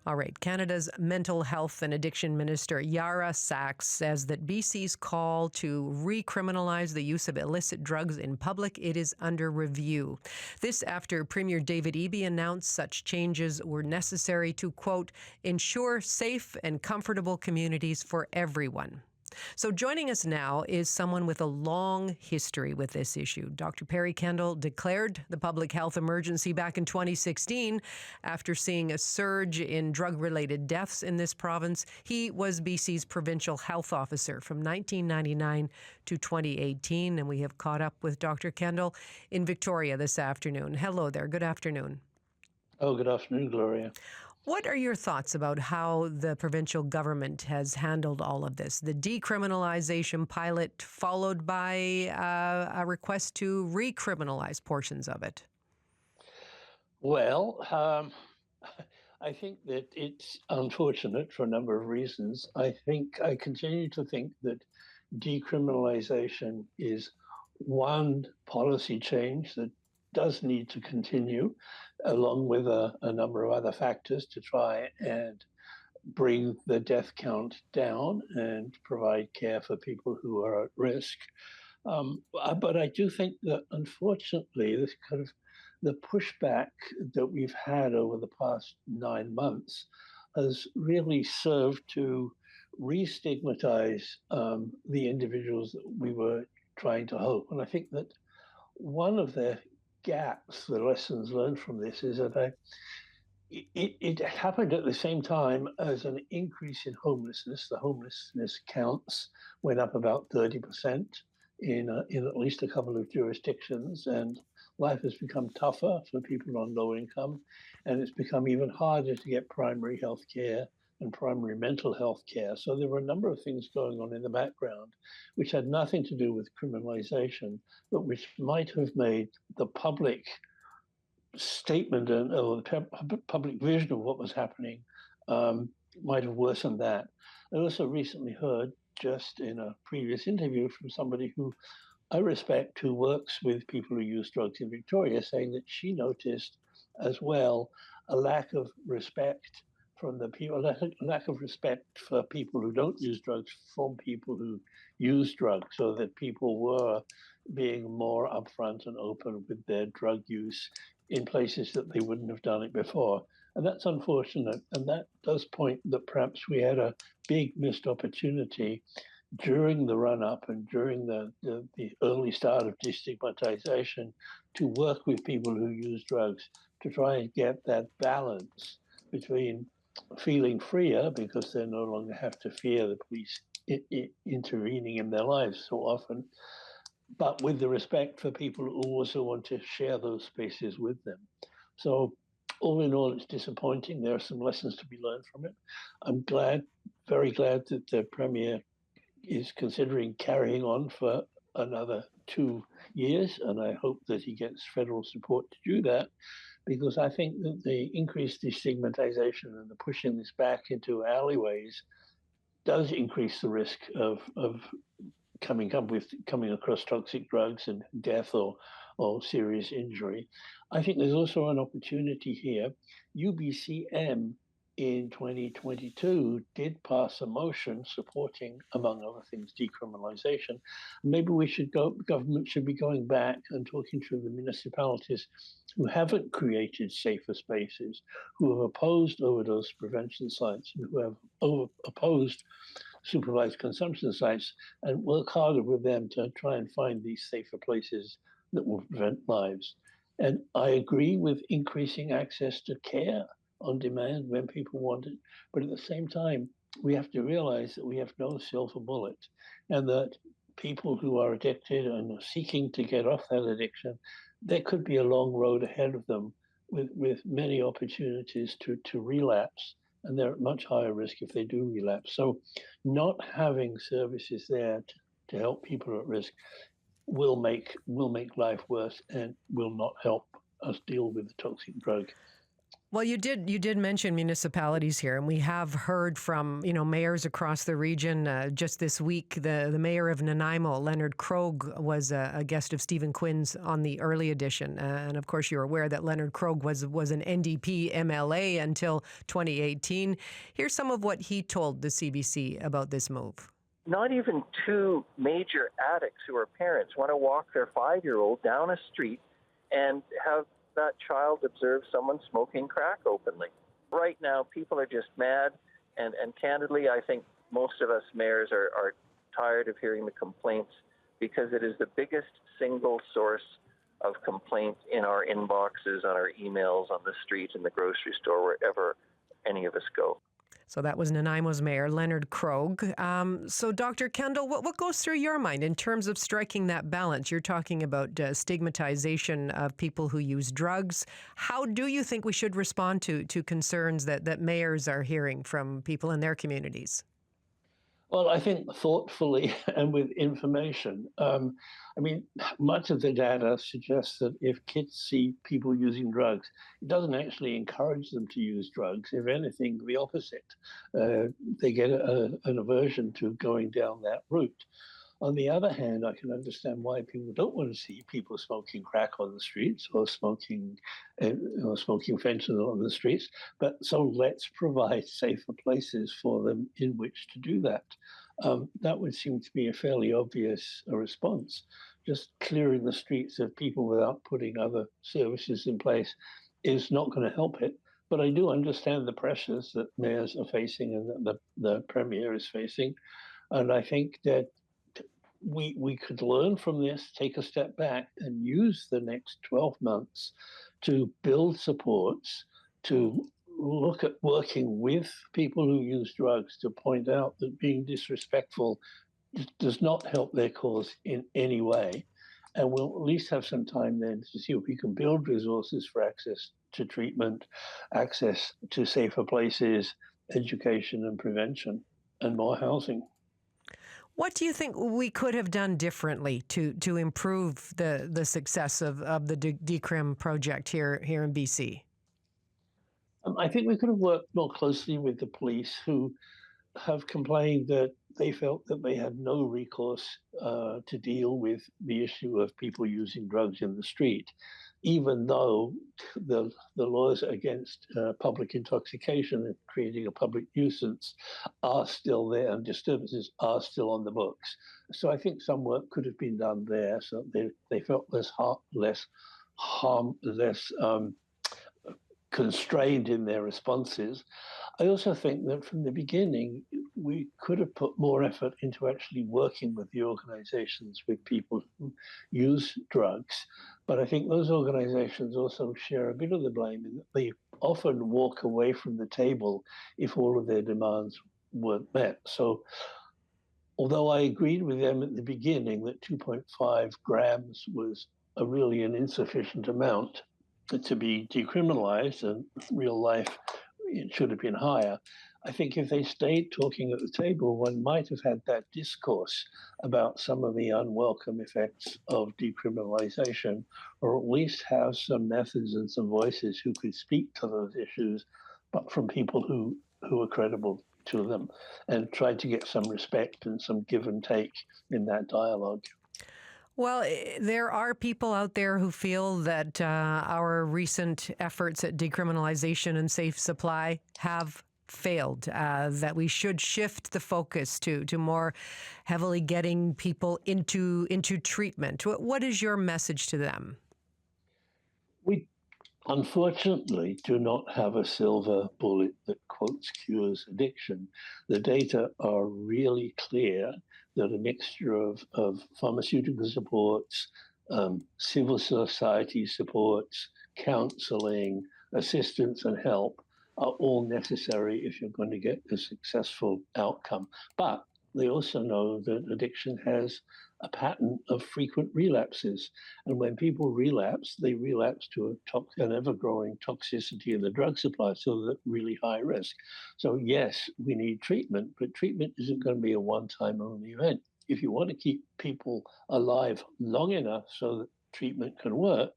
All right. Canada's Mental Health and Addiction Minister, Yara Sachs, says that BC's call to recriminalize the use of illicit drugs in public, it is under review. This after Premier David Eby announced such changes were necessary to, quote, ensure safe and comfortable communities for everyone. So joining us now is someone with a long history with this issue. Dr. Perry Kendall declared the public health emergency back in 2016 after seeing a surge in drug-related deaths in this province. He was BC's provincial health officer from 1999 to 2018, and we have caught up with Dr. Kendall in Victoria this afternoon. Hello there. Good afternoon. Oh, good afternoon, Gloria. What are your thoughts about how the provincial government has handled all of this? The decriminalization pilot followed by a request to recriminalize portions of it. Well, I think that it's unfortunate for a number of reasons. I continue to think that decriminalization is one policy change that does need to continue, along with a number of other factors to try and bring the death count down and provide care for people who are at risk. But I do think that, unfortunately, this kind of the pushback that we've had over the past 9 months has really served to re-stigmatize the individuals that we were trying to help. And I think that one of the gaps, the lessons learned from this, is that it happened at the same time as an increase in homelessness. The homelessness counts went up about 30% in at least a couple of jurisdictions, and life has become tougher for people on low income, and it's become even harder to get primary health care and primary mental health care. So there were a number of things going on in the background which had nothing to do with criminalization, but which might have made the public statement or the public vision of what was happening might have worsened that. I also recently heard, just in a previous interview, from somebody who I respect, who works with people who use drugs in Victoria, saying that she noticed as well a lack of respect from the people, lack of respect for people who don't use drugs from people who use drugs, so that people were being more upfront and open with their drug use in places that they wouldn't have done it before. And that's unfortunate. And that does point that perhaps we had a big missed opportunity during the run-up and during the early start of destigmatization to work with people who use drugs to try and get that balance between feeling freer because they no longer have to fear the police intervening in their lives so often, but with the respect for people who also want to share those spaces with them. So all in all, it's disappointing. There are some lessons to be learned from it. I'm very glad that the Premier is considering carrying on for another 2 years, and I hope that he gets federal support to do that, because I think that the increased destigmatization and the pushing this back into alleyways does increase the risk of coming across toxic drugs and death or serious injury. I think there's also an opportunity here. UBCM in 2022 did pass a motion supporting, among other things, decriminalization. Maybe government should be going back and talking to the municipalities who haven't created safer spaces, who have opposed overdose prevention sites, and who have opposed supervised consumption sites, and work harder with them to try and find these safer places that will prevent lives. And I agree with increasing access to care on demand when people want it. But at the same time, we have to realize that we have no silver bullet, and that people who are addicted and are seeking to get off that addiction, there could be a long road ahead of them with many opportunities to relapse. And they're at much higher risk if they do relapse. So not having services there to help people at risk will make life worse and will not help us deal with the toxic drug. Well, you did mention municipalities here, and we have heard from mayors across the region. Just this week, the mayor of Nanaimo, Leonard Krogh, was a guest of Stephen Quinn's on the early edition, and of course, you're aware that Leonard Krogh was an NDP MLA until 2018. Here's some of what he told the CBC about this move. Not even two major addicts who are parents want to walk their 5-year-old down a street and have that child observe someone smoking crack openly. Right now, people are just mad, and candidly, I think most of us mayors are tired of hearing the complaints because it is the biggest single source of complaint in our inboxes, on our emails, on the street, in the grocery store, wherever any of us go. So that was Nanaimo's mayor, Leonard Krogh. So, Dr. Kendall, what goes through your mind in terms of striking that balance? You're talking about stigmatization of people who use drugs. How do you think we should respond to concerns that mayors are hearing from people in their communities? Well, I think thoughtfully and with information. Much of the data suggests that if kids see people using drugs, it doesn't actually encourage them to use drugs. If anything, the opposite. They get an aversion to going down that route. On the other hand, I can understand why people don't want to see people smoking crack on the streets or smoking fentanyl on the streets. But so let's provide safer places for them in which to do that. That would seem to be a fairly obvious response. Just clearing the streets of people without putting other services in place is not going to help it. But I do understand the pressures that mayors are facing and that the Premier is facing. And I think that we could learn from this, take a step back, and use the next 12 months to build supports, to look at working with people who use drugs to point out that being disrespectful does not help their cause in any way. And we'll at least have some time then to see if we can build resources for access to treatment, access to safer places, education and prevention, and more housing. What do you think we could have done differently to improve the success of the Decrim project here in BC? I think we could have worked more closely with the police, who have complained that they felt that they had no recourse to deal with the issue of people using drugs in the street, even though the laws against public intoxication and creating a public nuisance are still there and disturbances are still on the books. So I think some work could have been done there, so they felt less constrained in their responses. I also think that from the beginning, we could have put more effort into actually working with the organizations with people who use drugs. But I think those organizations also share a bit of the blame in that they often walk away from the table if all of their demands weren't met. So although I agreed with them at the beginning that 2.5 grams was really an insufficient amount to be decriminalized, and real life it should have been higher. I think if they stayed talking at the table, one might have had that discourse about some of the unwelcome effects of decriminalization, or at least have some methods and some voices who could speak to those issues, but from people who are credible to them, and try to get some respect and some give and take in that dialogue. Well, there are people out there who feel that our recent efforts at decriminalization and safe supply have failed, that we should shift the focus to more heavily getting people into treatment. What is your message to them? We unfortunately do not have a silver bullet that quotes cures addiction. The data are really clear that a mixture of pharmaceutical supports, civil society supports, counseling, assistance, and help are all necessary if you're going to get a successful outcome. But they also know that addiction has a pattern of frequent relapses. And when people relapse, they relapse to an ever-growing toxicity in the drug supply, so that really high risk. So yes, we need treatment, but treatment isn't going to be a one-time only event. If you want to keep people alive long enough so that treatment can work,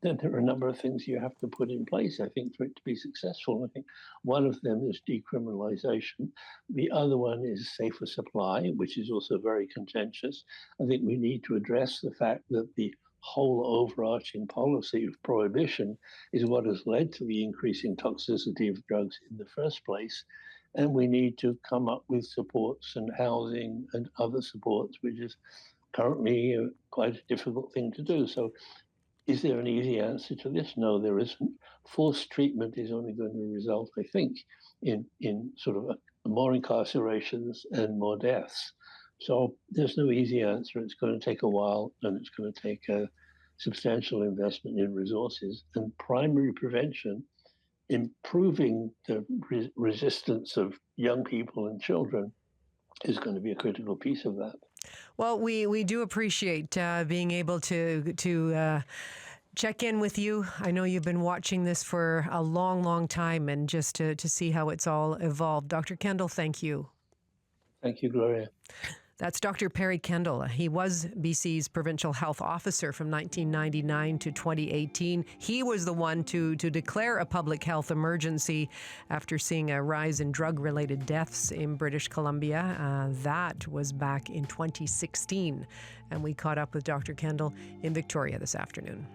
then there are a number of things you have to put in place, I think, for it to be successful. I think one of them is decriminalization. The other one is safer supply, which is also very contentious. I think we need to address the fact that the whole overarching policy of prohibition is what has led to the increasing toxicity of drugs in the first place. And we need to come up with supports and housing and other supports, which is currently quite a difficult thing to do. So is there an easy answer to this? No, there isn't. Forced treatment is only going to result, I think, in sort of more incarcerations and more deaths. So there's no easy answer. It's going to take a while, and it's going to take a substantial investment in resources and primary prevention. Improving the resistance of young people and children is going to be a critical piece of that. Well, we do appreciate being able to check in with you. I know you've been watching this for a long, long time, and just to see how it's all evolved. Dr. Kendall, thank you. Thank you, Gloria. That's Dr. Perry Kendall. He was BC's provincial health officer from 1999 to 2018. He was the one to declare a public health emergency after seeing a rise in drug-related deaths in British Columbia. That was back in 2016. And we caught up with Dr. Kendall in Victoria this afternoon.